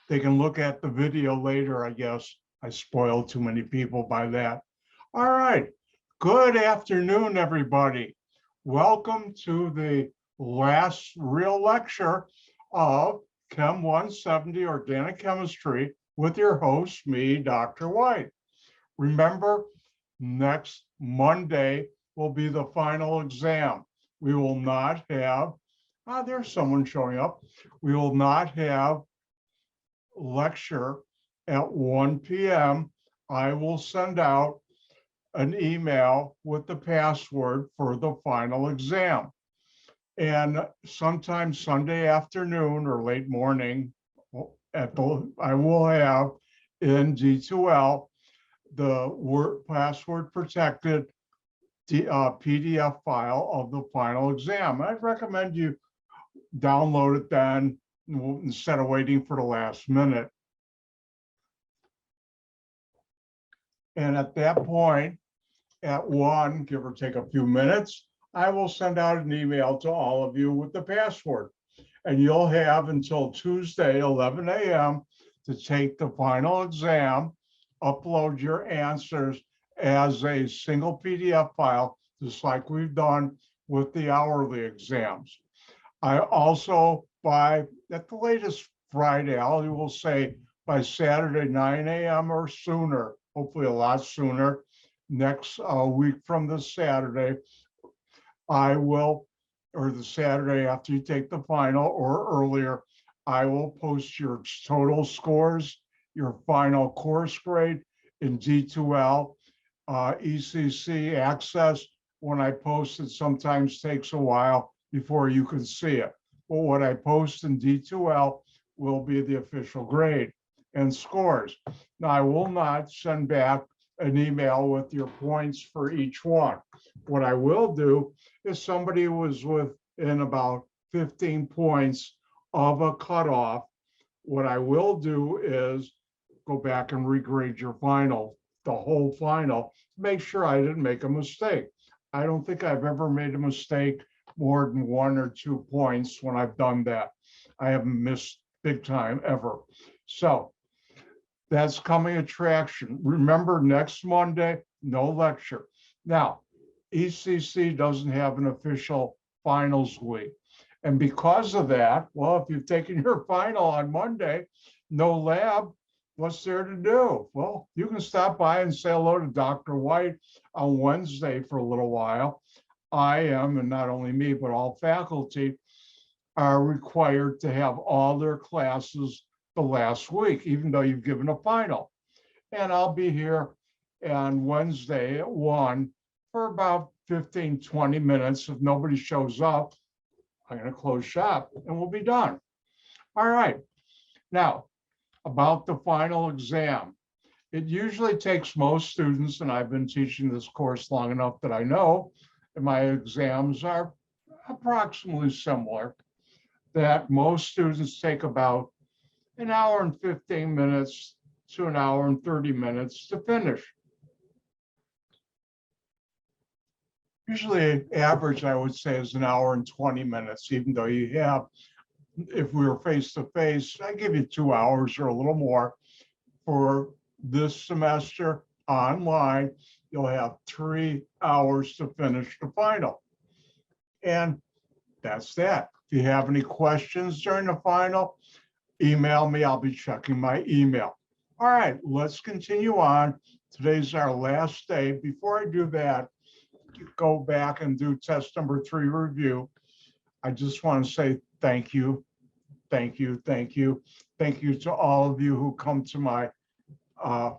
They can look at the video later, I guess. I spoiled too many people by that. All right. Good afternoon, everybody. Welcome to the last real lecture of Chem 170 Organic Chemistry with your host, me, Dr. White. Remember, next Monday will be the final exam. We will not have, there's someone showing up. We will not have lecture at 1 p.m. I will send out an email with the password for the final exam. And sometime Sunday afternoon or late morning, I will have in D2L the password protected PDF file of the final exam. I'd recommend you download it then instead of waiting for the last minute. And at that point, at 1, give or take a few minutes, I will send out an email to all of you with the password. And you'll have until Tuesday, 11 a.m. to take the final exam, upload your answers as a single PDF file, just like we've done with the hourly exams. I also, at the latest Friday, I will say by Saturday, 9 a.m. or sooner, hopefully a lot sooner, next week from this Saturday, I will, or the Saturday after you take the final or earlier, I will post your total scores, your final course grade in D2L. ECC access, when I post it, sometimes takes a while before you can see it. But what I post in D2L will be the official grade and scores. Now, I will not send back an email with your points for each one. What I will do is somebody was within about 15 points of a cutoff. What I will do is go back and regrade your final, the whole final, make sure I didn't make a mistake. I don't think I've ever made a mistake more than 1 or 2 points when I've done that. I haven't missed big time ever. So that's coming attraction. Remember, next Monday, no lecture. Now, ECC doesn't have an official finals week. And because of that, well, if you've taken your final on Monday, no lab, what's there to do? Well, you can stop by and say hello to Dr. White on Wednesday for a little while. I am, and not only me, but all faculty are required to have all their classes the last week, even though you've given a final. And I'll be here on Wednesday at 1 for about 15, 20 minutes. If nobody shows up, I'm going to close shop and we'll be done. All right. Now, about the final exam. It usually takes most students, and I've been teaching this course long enough that I know, and my exams are approximately similar, that most students take about an hour and 15 minutes to an hour and 30 minutes to finish. Usually average, I would say, is an hour and 20 minutes, even though you have, if we were face-to-face, I give you 2 hours or a little more. For this semester online, you'll have 3 hours to finish the final. And that's that. If you have any questions during the final, email me. I'll be checking my email. All right, let's continue on. Today's our last day. Before I do that, go back and do test number 3 review. I just want to say thank you, thank you, thank you. Thank you to all of you who come to my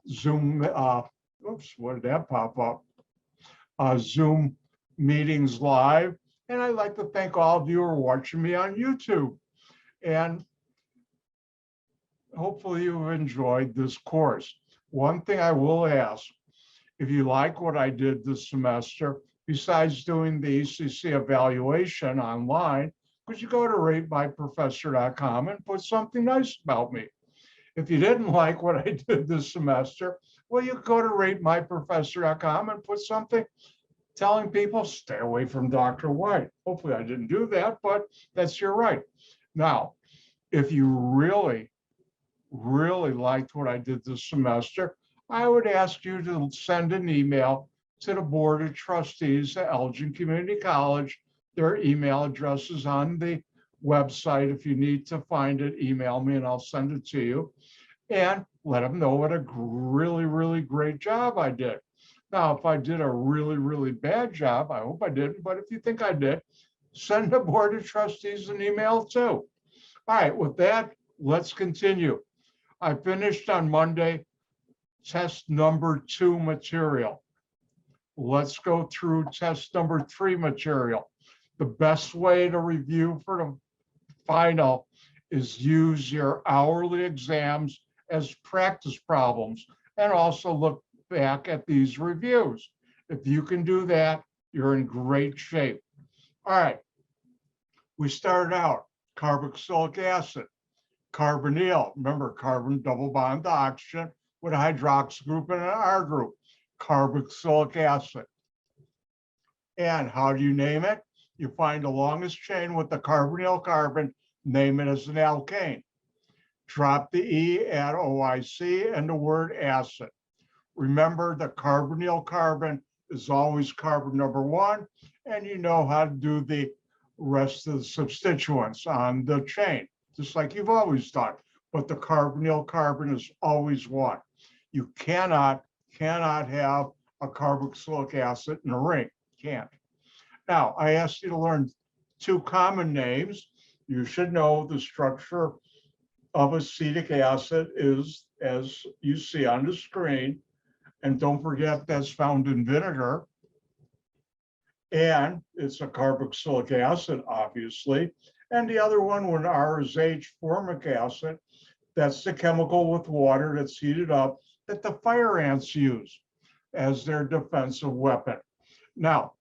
Zoom, oops, what did that pop up? Zoom meetings live. And I'd like to thank all of you who are watching me on YouTube. And hopefully you've enjoyed this course. One thing I will ask, if you like what I did this semester, besides doing the ECC evaluation online, could you go to ratemyprofessor.com and put something nice about me? If you didn't like what I did this semester, well, you go to ratemyprofessor.com and put something telling people stay away from Dr. White. Hopefully I didn't do that, but that's your right. Now, if you really really liked what I did this semester, I would ask you to send an email to the Board of Trustees at Elgin Community College. Their email address is on the website. If you need to find it, email me and I'll send it to you. And let them know what a really, really great job I did. Now, if I did a really, really bad job, I hope I didn't, but if you think I did, send the Board of Trustees an email too. All right, with that, let's continue. I finished on Monday test number 2 material. Let's go through test number 3 material. The best way to review for the final is use your hourly exams as practice problems and also look back at these reviews. If you can do that, you're in great shape. All right, we started out carboxylic acid, carbonyl, remember carbon double bond to oxygen with a hydroxy group and an R group, carboxylic acid. And how do you name it? You find the longest chain with the carbonyl carbon, name it as an alkane. Drop the E, add OIC, and the word acid. Remember, the carbonyl carbon is always carbon number 1, and you know how to do the rest of the substituents on the chain, just like you've always done. But the carbonyl carbon is always 1. You cannot have a carboxylic acid in a ring. Can't. Now, I asked you to learn 2 common names. You should know the structure of acetic acid is as you see on the screen. And don't forget that's found in vinegar. And it's a carboxylic acid, obviously. And the other one, when R is H, formic acid, that's the chemical with water that's heated up that the fire ants use as their defensive weapon. Now,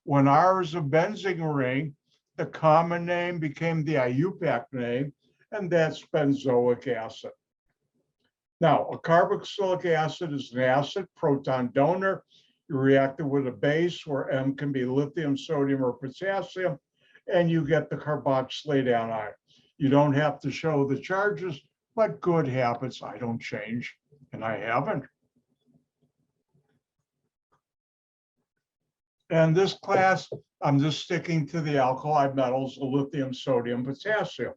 when R is a benzene ring, the common name became the IUPAC name, and that's benzoic acid. Now, a carboxylic acid is an acid proton donor. You react it with a base where M can be lithium, sodium, or potassium, and you get the carboxylate anion. You don't have to show the charges, but good habits I don't change, and I haven't. And this class, I'm just sticking to the alkali metals, lithium, sodium, potassium.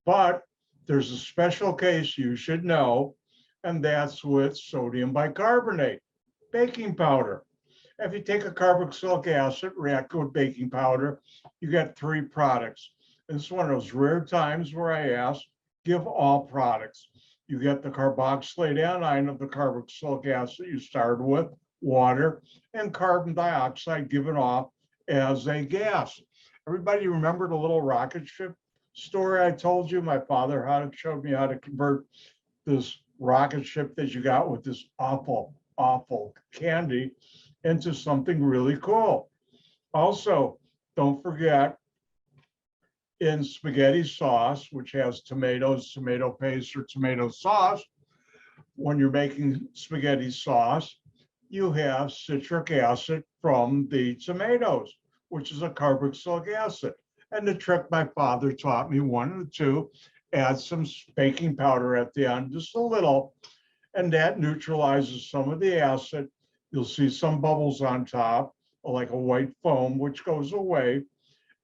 But there's a special case you should know, and that's with sodium bicarbonate, baking powder. If you take a carboxylic acid, react with baking powder, you get 3 products. And this is one of those rare times where I ask, give all products. You get the carboxylate anion of the carboxylic acid you started with, water, and carbon dioxide given off as a gas. Everybody remember the little rocket ship story I told you? My father showed me how to convert this rocket ship that you got with this awful candy into something really cool. Also, don't forget, in spaghetti sauce, which has tomatoes, tomato paste, or tomato sauce, when you're making spaghetti sauce, you have citric acid from the tomatoes, which is a carboxylic acid. And the trick my father taught me, 1 and 2, add some baking powder at the end, just a little, and that neutralizes some of the acid. You'll see some bubbles on top, like a white foam, which goes away,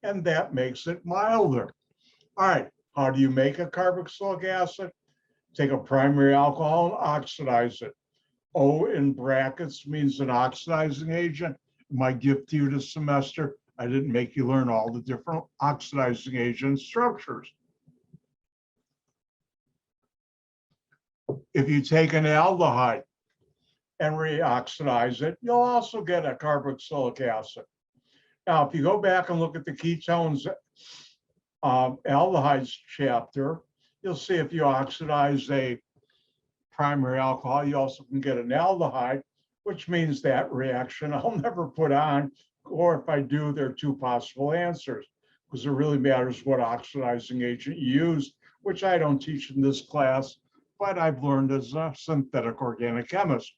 and that makes it milder. All right, how do you make a carboxylic acid? Take a primary alcohol and oxidize it. O in brackets means an oxidizing agent. My gift to you this semester, I didn't make you learn all the different oxidizing agent structures. If you take an aldehyde and reoxidize it, you'll also get a carboxylic acid. Now, if you go back and look at the ketones aldehydes chapter, you'll see if you oxidize a primary alcohol, you also can get an aldehyde, which means that reaction I'll never put on, or if I do, there are 2 possible answers, because it really matters what oxidizing agent you use, which I don't teach in this class, but I've learned as a synthetic organic chemist.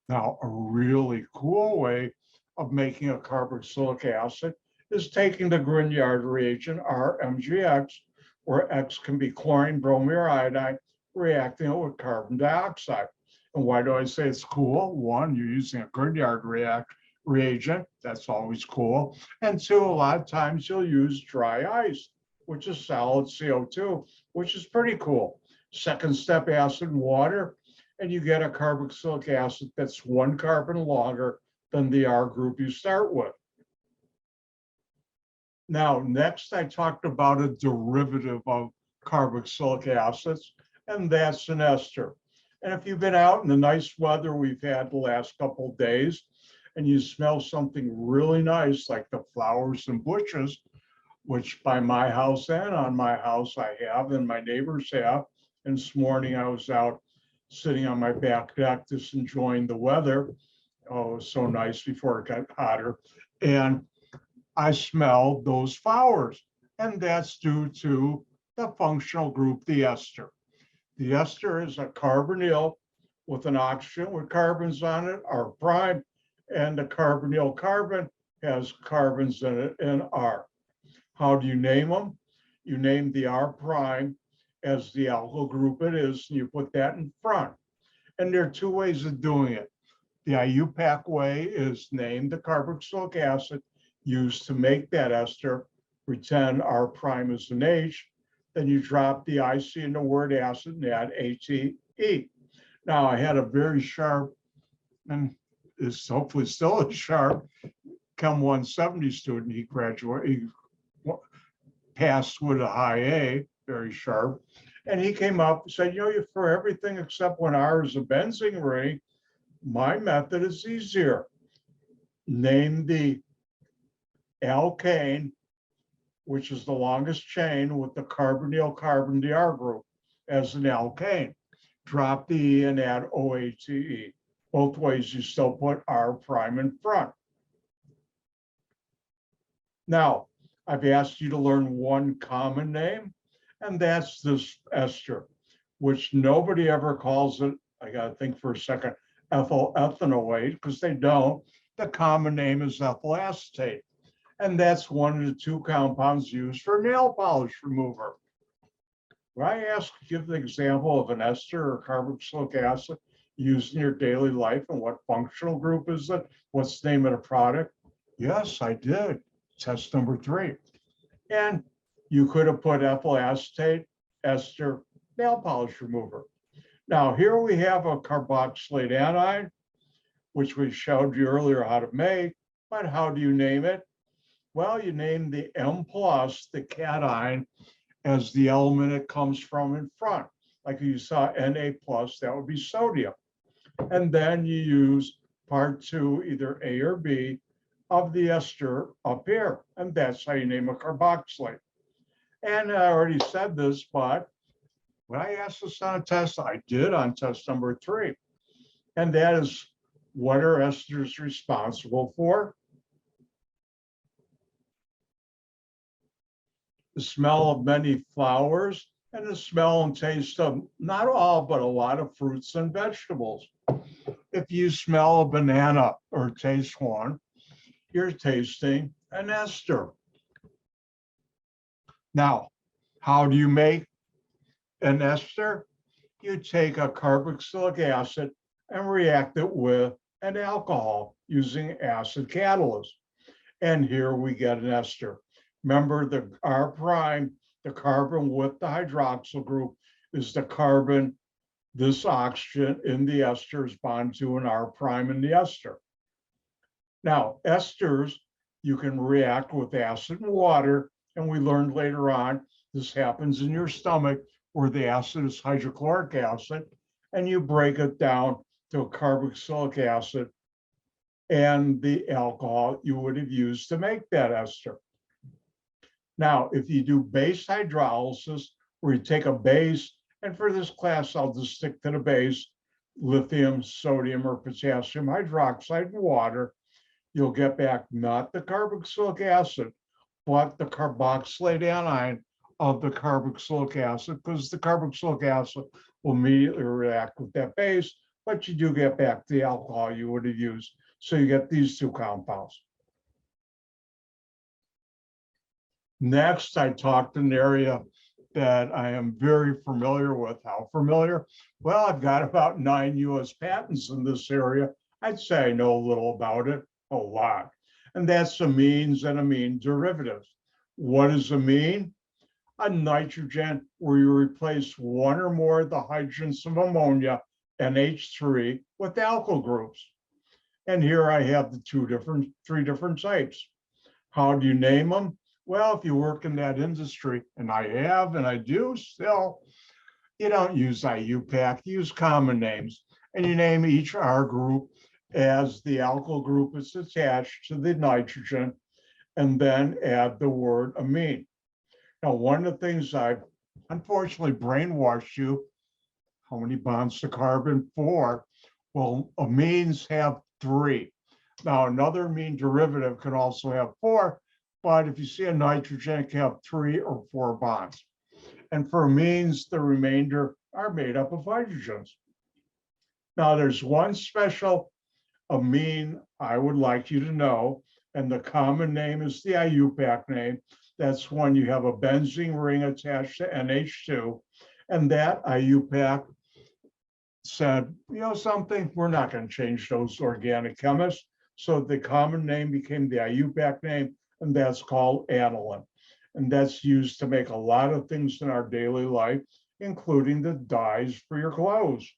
Now, a really cool way of making a carboxylic acid is taking the Grignard reagent, RMGX, where X can be chlorine, bromine, or iodine, reacting with carbon dioxide. And why do I say it's cool? One, you're using a Grignard reagent. That's always cool. And two, a lot of times you'll use dry ice, which is solid CO2, which is pretty cool. Second step, acid and water, and you get a carboxylic acid that's one carbon longer than the R group you start with. Now, next I talked about a derivative of carboxylic acids, and that's an ester. And if you've been out in the nice weather we've had the last couple of days, and you smell something really nice like the flowers and bushes, which by my house and on my house I have, and my neighbors have. And this morning I was out sitting on my back deck just enjoying the weather. Oh, it was so nice before it got hotter. And I smelled those flowers, and that's due to the functional group, the ester. The ester is a carbonyl with an oxygen with carbons on it, R prime, and the carbonyl carbon has carbons in it in R. How do you name them? You name the R prime as the alkyl group it is, and you put that in front. And there are two ways of doing it. The IUPAC way is name the carboxylic acid used to make that ester, pretend R prime is an H, then you drop the IC in the word acid and add ATE. Now I had a very sharp, and is hopefully still a sharp, Chem 170 student. He graduated, he passed with a high A, very sharp. And he came up and said, you know, for everything except when R is a benzene ring, my method is easier. Name the alkane, which is the longest chain with the carbonyl carbon, the R group, as an alkane. Drop the E and add OATE. Both ways you still put R prime in front. Now, I've asked you to learn one common name, and that's this ester, which nobody ever calls it, I gotta think for a second, ethyl ethanoate, because they don't. The common name is ethyl acetate. And that's one of the two compounds used for nail polish remover. When I ask, give the example of an ester or carboxylic acid used in your daily life, and what functional group is it? What's the name of the product? Yes, I did. Test number 3. And you could have put ethyl acetate, ester, nail polish remover. Now here we have a carboxylate anion, which we showed you earlier how to make, but how do you name it? Well, you name the M plus, the cation, as the element it comes from in front. Like you saw Na plus, that would be sodium. And then you use part 2, either A or B, of the ester up here. And that's how you name a carboxylate. And I already said this, but when I asked this on a test, I did on test number 3. And that is, what are esters responsible for? The smell of many flowers and the smell and taste of not all, but a lot of fruits and vegetables. If you smell a banana or taste one, you're tasting an ester. Now, how do you make an ester? You take a carboxylic acid and react it with an alcohol using acid catalyst. And here we get an ester. Remember, the R prime, the carbon with the hydroxyl group, is the carbon, this oxygen in the ester is bonded to an R prime in the ester. Now, esters, you can react with acid and water, and we learned later on, this happens in your stomach where the acid is hydrochloric acid, and you break it down to a carboxylic acid and the alcohol you would have used to make that ester. Now, if you do base hydrolysis, where you take a base, and for this class, I'll just stick to the base, lithium, sodium, or potassium hydroxide and water, you'll get back not the carboxylic acid, but the carboxylate anion of the carboxylic acid, because the carboxylic acid will immediately react with that base, but you do get back the alcohol you would have used. So you get these two compounds. Next, I talked an area that I am very familiar with. How familiar? Well, I've got about 9 US patents in this area. I'd say I know a little about it, a lot. And that's amines and amine derivatives. What is amine? A nitrogen where you replace one or more of the hydrogens of ammonia, NH3, with alkyl groups. And here I have the three different types. How do you name them? Well, if you work in that industry, and I have, and I do still, you don't use IUPAC, you use common names, and you name each R group as the alkyl group is attached to the nitrogen, and then add the word amine. Now, one of the things I've unfortunately brainwashed you, how many bonds to carbon? 4. Well, amines have 3. Now, another amine derivative can also have 4, but if you see a nitrogen, it can have 3 or 4 bonds. And for amines, the remainder are made up of hydrogens. Now, there's one special amine I would like you to know, and the common name is the IUPAC name. That's when you have a benzene ring attached to NH2, and that IUPAC said, you know something, we're not going to change those organic chemists. So the common name became the IUPAC name, and that's called aniline. And that's used to make a lot of things in our daily life, including the dyes for your clothes.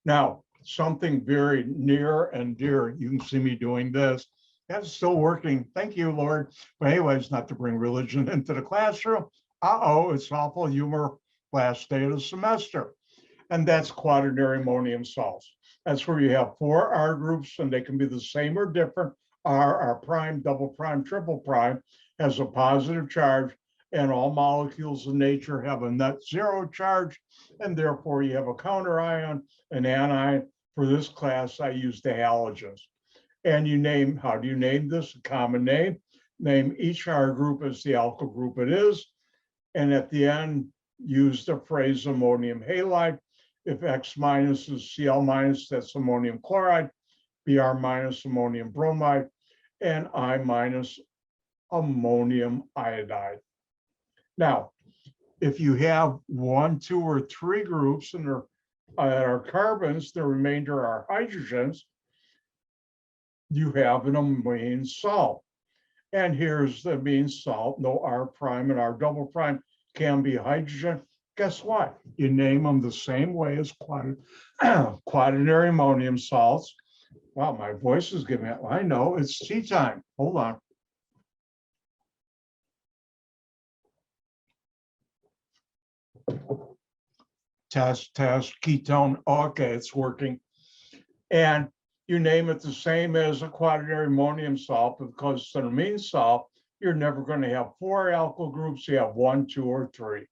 Now, something very near and dear, you can see me doing this. That's still working. Thank you, Lord. But anyways, not to bring religion into the classroom. Uh-oh, it's awful humor last day of the semester. And that's quaternary ammonium salts. That's where you have 4 R groups, and they can be the same or different. R prime, double prime, triple prime has a positive charge, and all molecules in nature have a net 0 charge, and therefore you have a counter ion, an anion. For this class, I use the halogens. And you name, how do you name this? A common name. Name each R group as the alkyl group it is. And at the end, use the phrase ammonium halide. If X minus is Cl minus, that's ammonium chloride, Br minus ammonium bromide, and I minus ammonium iodide. Now, if you have 1, 2, or 3 groups and they're are carbons, the remainder are hydrogens, you have an amine salt. And here's the amine salt, no R prime and R double prime can be hydrogen. Guess what? You name them the same way as quaternary ammonium salts. Wow, my voice is giving it. I know, it's tea time. Hold on. Test, ketone. Okay, it's working. And you name it the same as a quaternary ammonium salt, because it's an amine salt, you're never going to have 4 alkyl groups. You have 1, 2, or 3.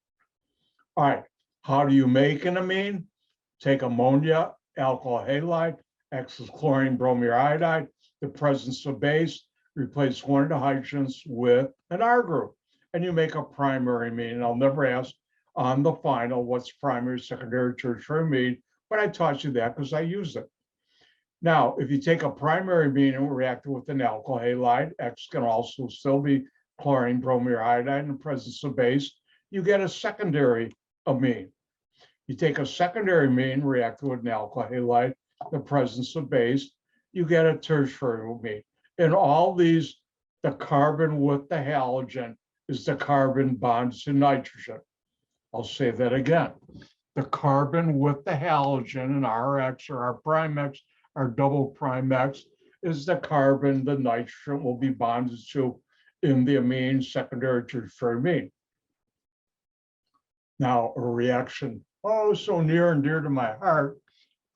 All right, how do you make an amine? Take ammonia, alkyl halide, X is chlorine, bromine iodide, the presence of base, replace one of the hydrogens with an R group, and you make a primary amine. And I'll never ask on the final what's primary, secondary, tertiary amine, but I taught you that because I use it. Now, if you take a primary amine and react it with an alkyl halide, X can also still be chlorine, bromine iodide in the presence of base, you get a secondary amine. You take a secondary amine, react it with an alkyl halide, the presence of base, you get a tertiary amine. In all these, the carbon with the halogen is the carbon bonds to nitrogen. I'll say that again. The carbon with the halogen, and Rx or R prime X, our double prime X, is the carbon the nitrogen will be bonded to in the amine, secondary, tertiary amine. Now, a reaction, oh, so near and dear to my heart,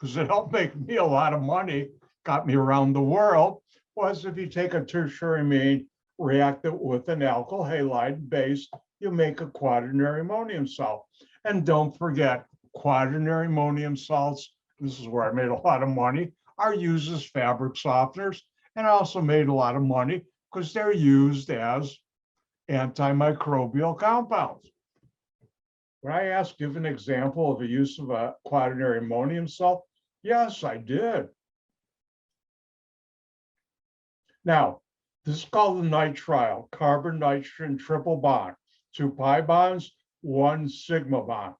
because it helped make me a lot of money, got me around the world, was if you take a tertiary amine, react it with an alkyl halide base, you make a quaternary ammonium salt. And don't forget, quaternary ammonium salts, this is where I made a lot of money, are used as fabric softeners, and I also made a lot of money because they're used as antimicrobial compounds. When I asked, give an example of the use of a quaternary ammonium salt, yes, I did. Now, this is called the nitrile, carbon-nitrogen triple bond. 2 pi bonds, 1 sigma bond.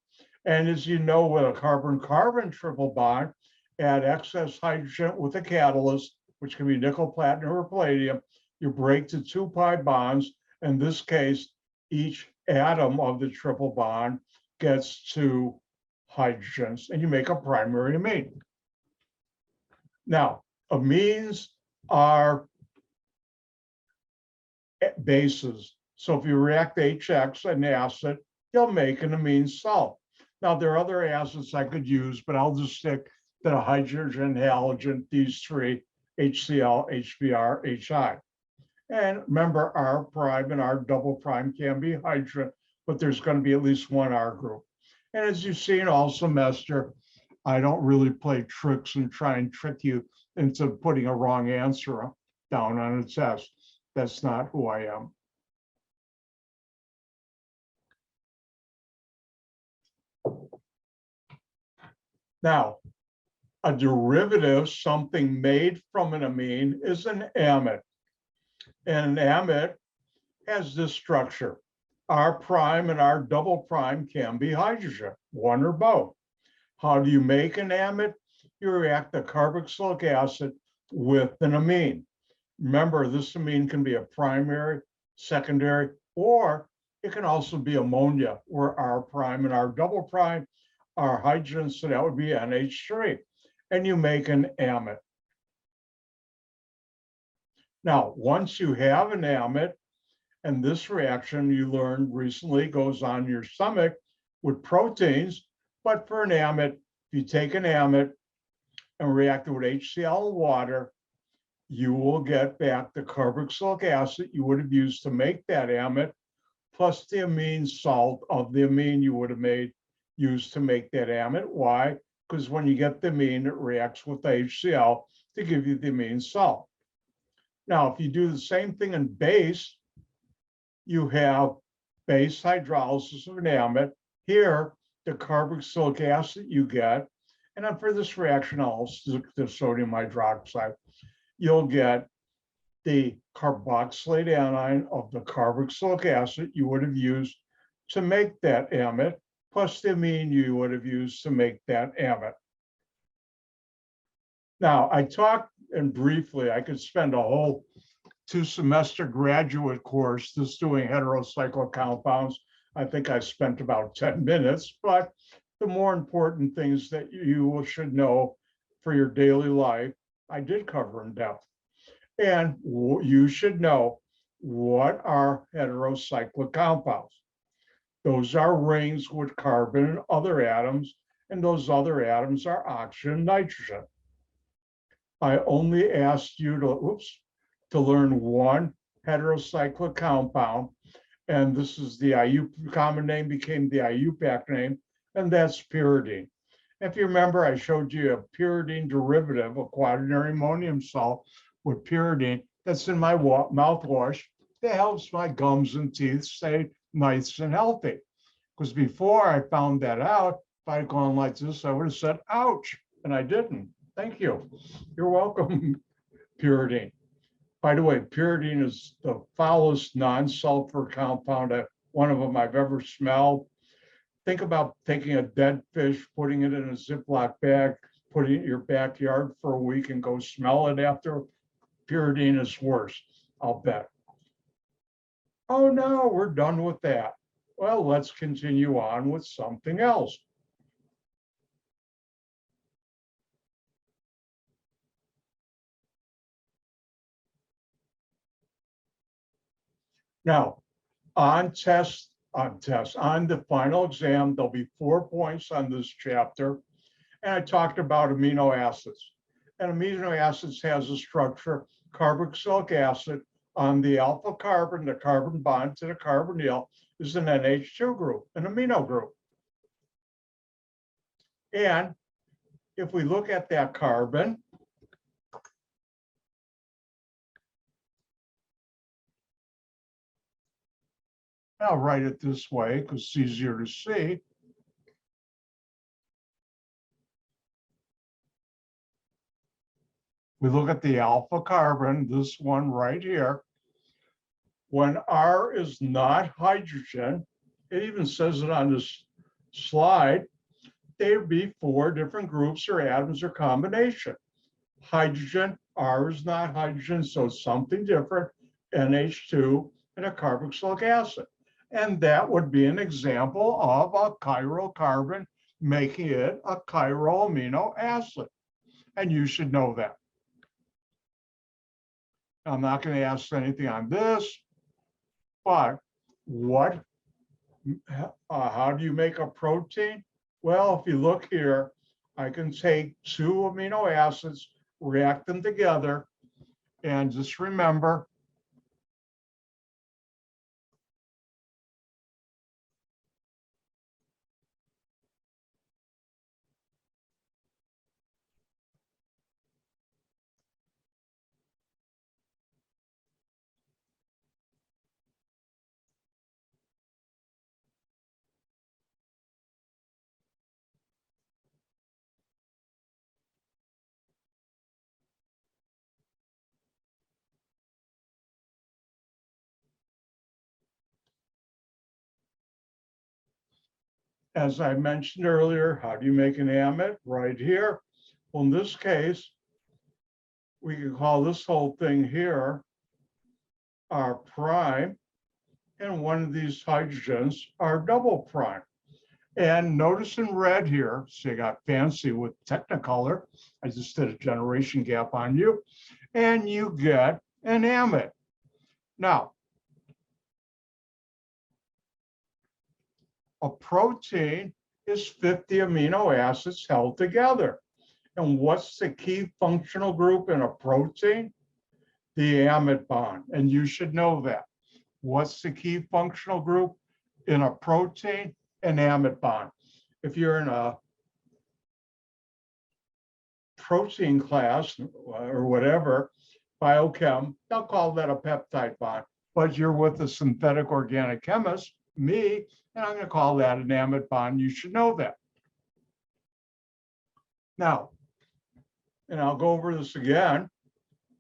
And as you know, with a carbon-carbon triple bond, add excess hydrogen with a catalyst, which can be nickel, platinum, or palladium. You break the 2 pi bonds. In this case, each atom of the triple bond gets 2 hydrogens, and you make a primary amine. Now, amines are bases. So if you react HX, an acid, you'll make an amine salt. Now, there are other acids I could use, but I'll just stick to the hydrogen, halogen, these three, HCl, HBr, HI. And remember, R prime and R double prime can be hydrogen, but there's going to be at least one R group. And as you've seen all semester, I don't really play tricks and try and trick you into putting a wrong answer down on a test. That's not who I am. Now, a derivative, something made from an amine, is an amide. And an amide has this structure. R prime and R double prime can be hydrogen, one or both. How do you make an amide? You react the carboxylic acid with an amine. Remember, this amine can be a primary, secondary, or it can also be ammonia, where R prime and R double prime are hydrogens, so that would be NH3. And you make an amide. Now, once you have an amide, and this reaction you learned recently goes on your stomach with proteins, but for an amide, if you take an amide and react it with HCl and water, you will get back the carboxylic acid you would have used to make that amide, plus the amine salt of the amine you would have used to make that amide. Why? Because when you get the amine, it reacts with the HCl to give you the amine salt. Now, if you do the same thing in base, you have base hydrolysis of an amide. Here, the carboxylic acid you get, and then for this reaction, I'll stick to sodium hydroxide. You'll get the carboxylate anion of the carboxylic acid you would have used to make that amide, plus the amine you would have used to make that amide. Now, I talked, and briefly, I could spend a whole 2-semester graduate course just doing heterocyclic compounds. I think I spent about 10 minutes, but the more important things that you should know for your daily life, I did cover in depth. And you should know, what are heterocyclic compounds? Those are rings with carbon and other atoms, and those other atoms are oxygen and nitrogen. I only asked you to learn one heterocyclic compound, and this is the IUPAC, common name became the IUPAC name, and that's pyridine. If you remember, I showed you a pyridine derivative, a quaternary ammonium salt with pyridine that's in my mouthwash that helps my gums and teeth stay nice and healthy. Because before I found that out, if I'd gone like this, I would have said, ouch, and I didn't. Thank you. You're welcome, pyridine. By the way, pyridine is the foulest non-sulfur compound, one of them I've ever smelled. Think about taking a dead fish, putting it in a Ziploc bag, putting it in your backyard for a week and go smell it after. Pyridine is worse, I'll bet. Oh no, we're done with that. Well, let's continue on with something else. Now, on the final exam, there'll be 4 points on this chapter. And I talked about amino acids. And amino acids has a structure, carboxylic acid on the alpha carbon, the carbon bond to the carbonyl is an NH2 group, an amino group. And if we look at that carbon, I'll write it this way because it's easier to see. We look at the alpha carbon, this one right here. When R is not hydrogen, it even says it on this slide, there would be 4 different groups or atoms or combination. Hydrogen, R is not hydrogen, so something different, NH2 and a carboxylic acid. And that would be an example of a chiral carbon, making it a chiral amino acid. And you should know that. I'm not going to ask anything on this, but how do you make a protein? Well, if you look here, I can take 2 amino acids, react them together, and just remember, as I mentioned earlier, how do you make an amide? Right here. Well, in this case, we can call this whole thing here R prime, and one of these hydrogens are double prime. And notice in red here, so you got fancy with Technicolor. I just did a generation gap on you, and you get an amide. Now, a protein is 50 amino acids held together. And what's the key functional group in a protein? The amide bond, and you should know that. What's the key functional group in a protein? An amide bond. If you're in a protein class or whatever, biochem, they'll call that a peptide bond. But you're with a synthetic organic chemist, me, and I'm going to call that an amide bond. You should know that. Now, and I'll go over this again,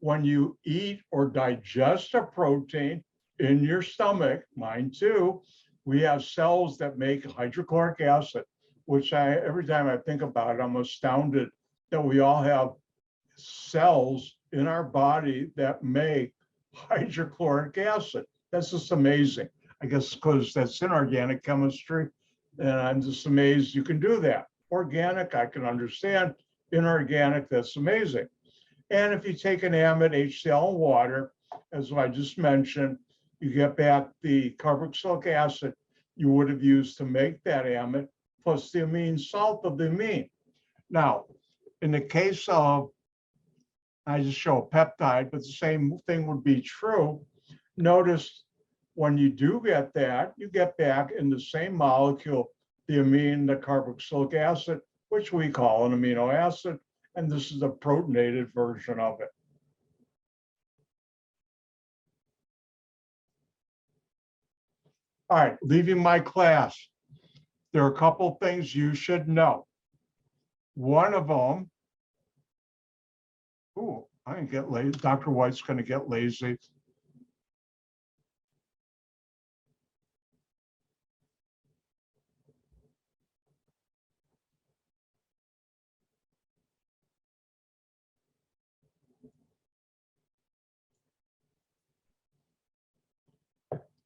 when you eat or digest a protein in your stomach, mine too, we have cells that make hydrochloric acid, which every time I think about it, I'm astounded that we all have cells in our body that make hydrochloric acid. That's just amazing. I guess because that's inorganic chemistry, and I'm just amazed you can do that. Organic, I can understand. Inorganic, that's amazing. And if you take an amide, HCl, and water, as I just mentioned, you get back the carboxylic acid you would have used to make that amide, plus the amine salt of the amine. Now, in the case of, I just show a peptide, but the same thing would be true. Notice when you do get that, you get back in the same molecule, the amine, the carboxylic acid, which we call an amino acid, and this is a protonated version of it. All right, leaving my class, there are a couple things you should know. One of them, I'm gonna get lazy. Dr. White's gonna get lazy.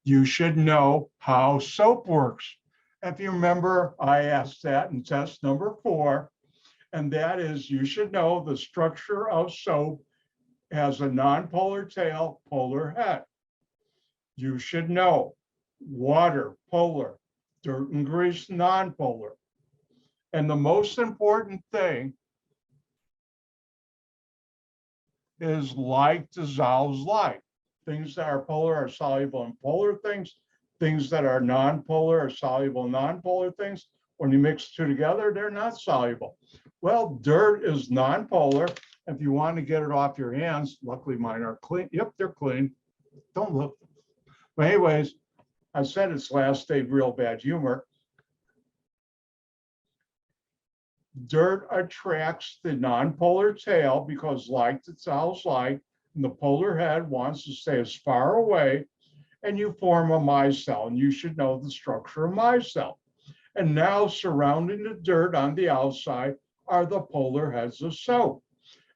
You should know how soap works. If you remember, I asked that in test number 4, and that is you should know the structure of soap has a nonpolar tail, polar head. You should know water, polar, dirt and grease, nonpolar. And the most important thing is like dissolves like. Things that are polar are soluble in polar things. Things that are nonpolar are soluble in nonpolar things. When you mix 2 together, they're not soluble. Well, dirt is nonpolar. If you want to get it off your hands, luckily mine are clean. Yep, they're clean. Don't look. But anyways, I said it's last day real bad humor. dirt attracts the nonpolar tail because like itself like, and the polar head wants to stay as far away, and you form a micelle, and you should know the structure of micelle. And now surrounding the dirt on the outside are the polar heads of soap.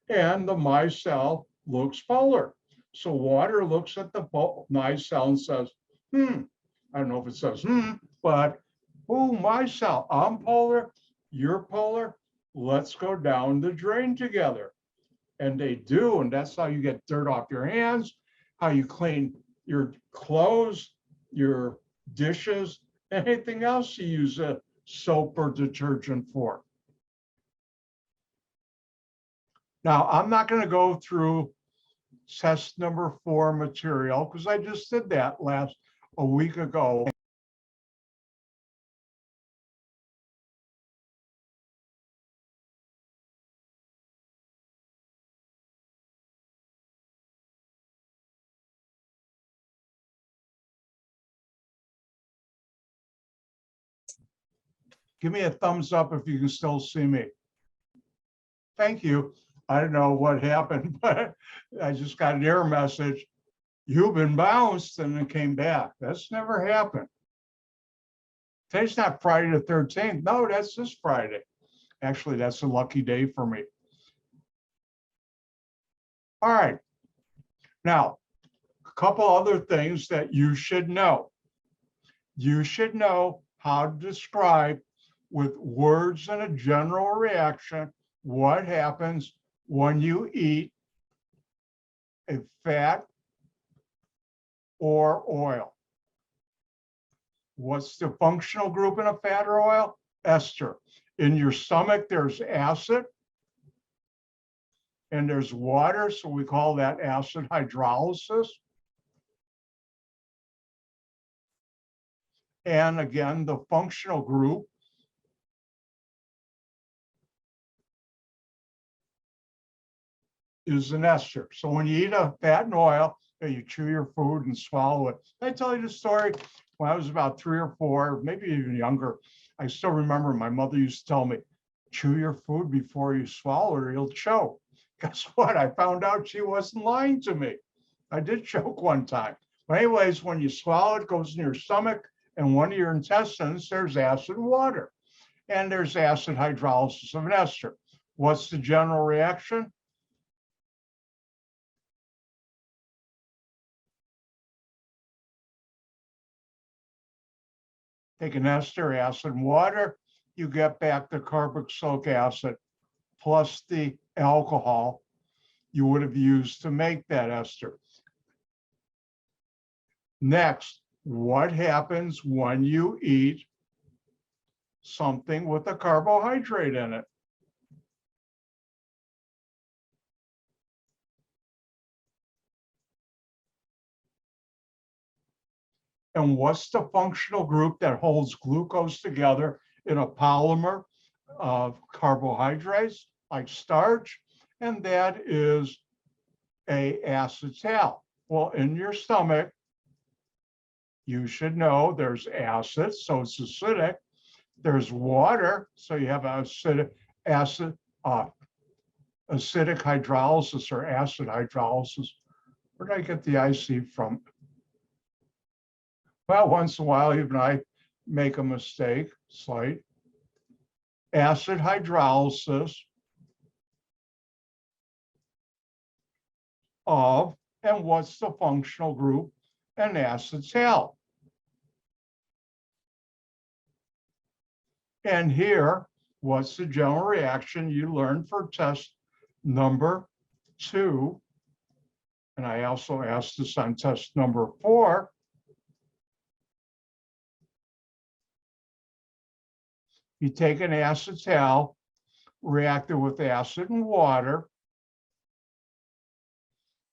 And the micelle looks polar. So water looks at the micelle and says, I don't know if it says, but, oh, micelle, I'm polar, you're polar, let's go down the drain together. And they do, and that's how you get dirt off your hands, how you clean your clothes, your dishes, anything else you use a soap or detergent for. Now, I'm not going to go through test number 4 material because I just did that a week ago. Give me a thumbs up if you can still see me. Thank you. I don't know what happened, but I just got an error message. You've been bounced, and it came back. That's never happened. Today's not Friday the 13th. No, that's this Friday. Actually, that's a lucky day for me. All right. Now, a couple other things that you should know. You should know how to describe with words and a general reaction what happens when you eat a fat or oil. What's the functional group in a fat or oil? Ester. In your stomach, there's acid and there's water, so we call that acid hydrolysis. And again, the functional group is an ester. So when you eat a fat and oil, you chew your food and swallow it. I tell you the story when I was about 3 or 4, maybe even younger. I still remember my mother used to tell me, chew your food before you swallow it or you'll choke. Guess what? I found out she wasn't lying to me. I did choke one time. But anyways, when you swallow it, it goes in your stomach and one of your intestines, there's acid and water. And there's acid hydrolysis of an ester. What's the general reaction? Take an ester, acid, and water, you get back the carboxylic acid plus the alcohol you would have used to make that ester. Next, what happens when you eat something with a carbohydrate in it? And what's the functional group that holds glucose together in a polymer of carbohydrates like starch? And that is a acetal. Well, in your stomach, you should know there's acid, so it's acidic. There's water, so you have acidic hydrolysis or acid hydrolysis. Where did I get the IC from? Well, once in a while, even I make a mistake, slight. Acid hydrolysis of, and what's the functional group? An acetal. And here, what's the general reaction you learned for test number 2? And I also asked this on test number 4. You take an acetal, react it with acid and water.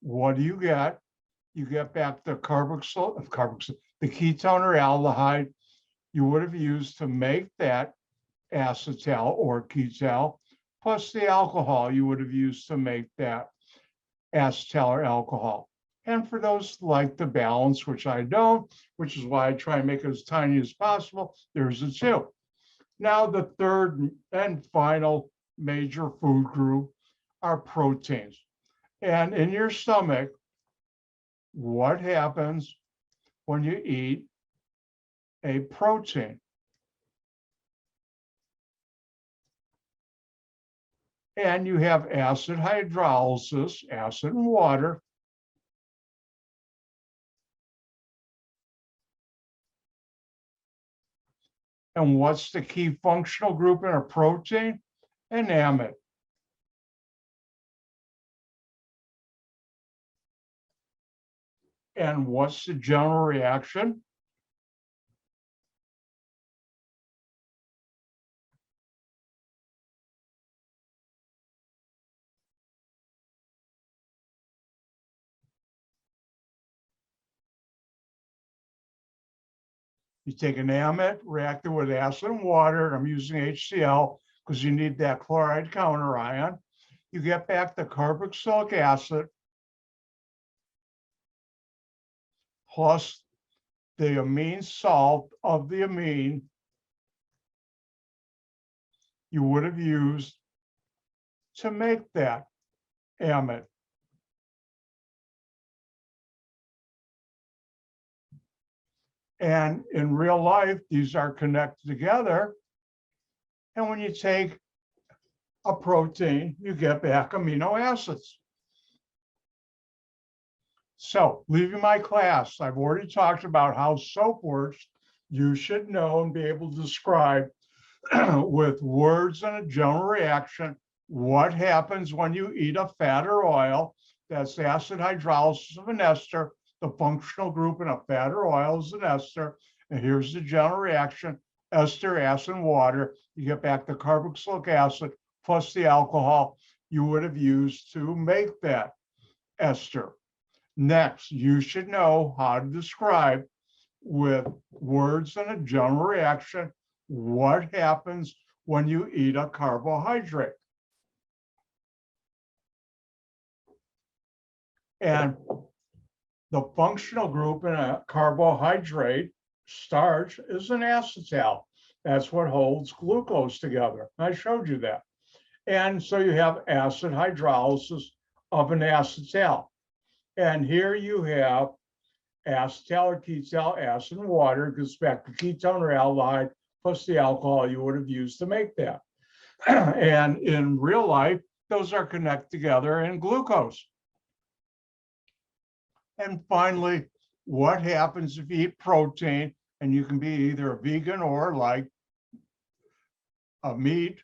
What do you get? You get back the carboxyl, the ketone or aldehyde you would have used to make that acetal or ketal, plus the alcohol you would have used to make that acetal or alcohol. And for those like the balance, which I don't, which is why I try and make it as tiny as possible, there's a 2. Now, the third and final major food group are proteins. And in your stomach, what happens when you eat a protein? And you have acid hydrolysis, acid and water. And what's the key functional group in a protein? An amide. And what's the general reaction? You take an amide, react it with acid and water, and I'm using HCl because you need that chloride counter ion. You get back the carboxylic acid plus the amine salt of the amine you would have used to make that amide. And in real life, these are connected together. And when you take a protein, you get back amino acids. So, leaving my class, I've already talked about how soap works. You should know and be able to describe with words and a general reaction what happens when you eat a fat or oil. That's acid hydrolysis of an ester. The functional group in a fat or oil is an ester. And here's the general reaction: ester, acid, and water. You get back the carboxylic acid plus the alcohol you would have used to make that ester. Next, you should know how to describe with words and a general reaction what happens when you eat a carbohydrate. And the functional group in a carbohydrate, starch, is an acetal. That's what holds glucose together. I showed you that. And so you have acid hydrolysis of an acetal. And here you have acetal or ketal, acid and water, goes back to ketone or aldehyde, plus the alcohol you would have used to make that. And in real life, those are connected together in glucose. And finally, what happens if you eat protein? And you can be either a vegan or like a meat.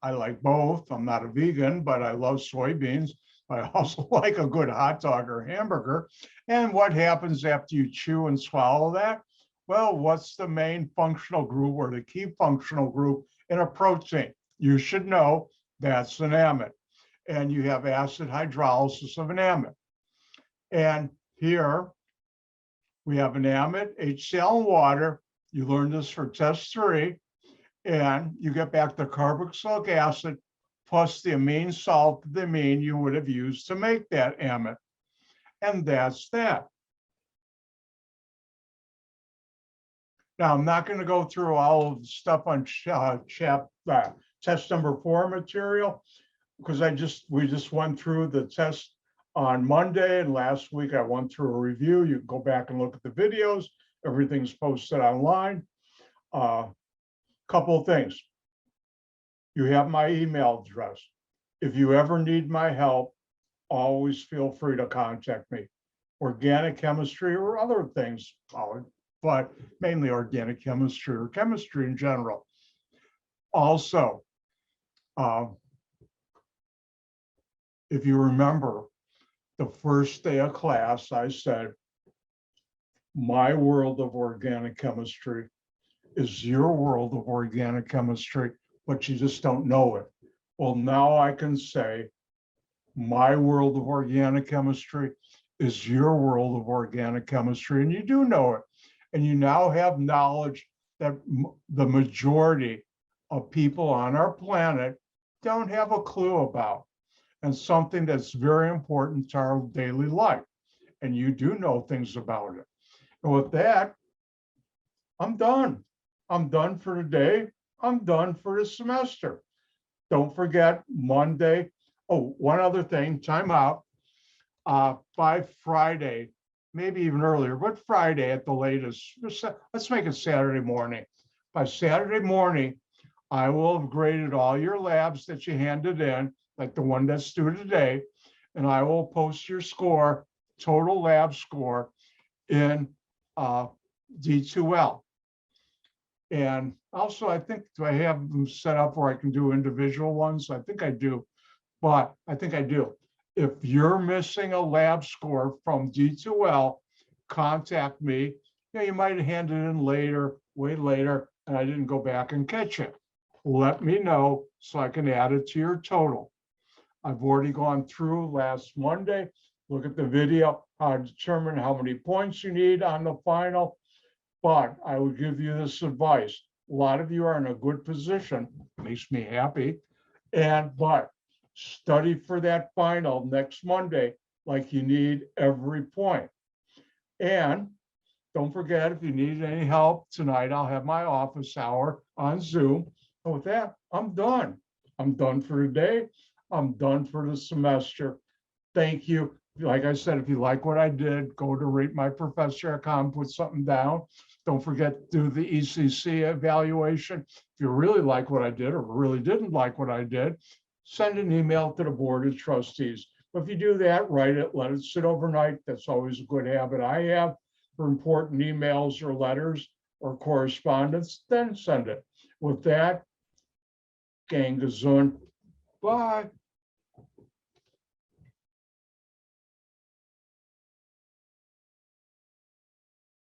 I like both. I'm not a vegan, but I love soybeans. I also like a good hot dog or hamburger. And what happens after you chew and swallow that? Well, what's the main functional group or the key functional group in a protein? You should know that's an amide. And you have acid hydrolysis of an amide. And here we have an amide, HCl and water. You learned this for test 3. And you get back the carboxylic acid plus the amine salt, the amine you would have used to make that amide. And that's that. Now, I'm not going to go through all of the stuff on test number 4 material, because we just went through the test on Monday, and last week I went through a review. You can go back and look at the videos. Everything's posted online. Couple of things. You have my email address. If you ever need my help, always feel free to contact me. Organic chemistry or other things, but mainly organic chemistry or chemistry in general. Also, if you remember, the first day of class, I said, my world of organic chemistry is your world of organic chemistry, but you just don't know it. Well, now I can say my world of organic chemistry is your world of organic chemistry, and you do know it. And you now have knowledge that the majority of people on our planet don't have a clue about, and something that's very important to our daily life. And you do know things about it. And with that, I'm done. I'm done for today. I'm done for the semester. Don't forget Monday. Oh, one other thing, time out. By Friday, maybe even earlier, but Friday at the latest, let's make it Saturday morning. By Saturday morning, I will have graded all your labs that you handed in, like the one that's due today, and I will post your score, total lab score, in D2L. And also, I think, do I have them set up where I can do individual ones? I think I do, but I think I do. If you're missing a lab score from D2L, contact me. Yeah, you might hand it in later, way later, and I didn't go back and catch it. Let me know so I can add it to your total. I've already gone through last Monday. Look at the video, how to determine how many points you need on the final. But I would give you this advice. A lot of you are in a good position, makes me happy. But study for that final next Monday like you need every point. And don't forget, if you need any help tonight, I'll have my office hour on Zoom. And with that, I'm done. I'm done for today. I'm done for the semester. Thank you. Like I said, if you like what I did, go to ratemyprofessor.com, put something down. Don't forget to do the ECC evaluation. If you really like what I did or really didn't like what I did, send an email to the Board of Trustees. But if you do that, write it, let it sit overnight. That's always a good habit I have for important emails or letters or correspondence, then send it. With that, gang gesund. Bye.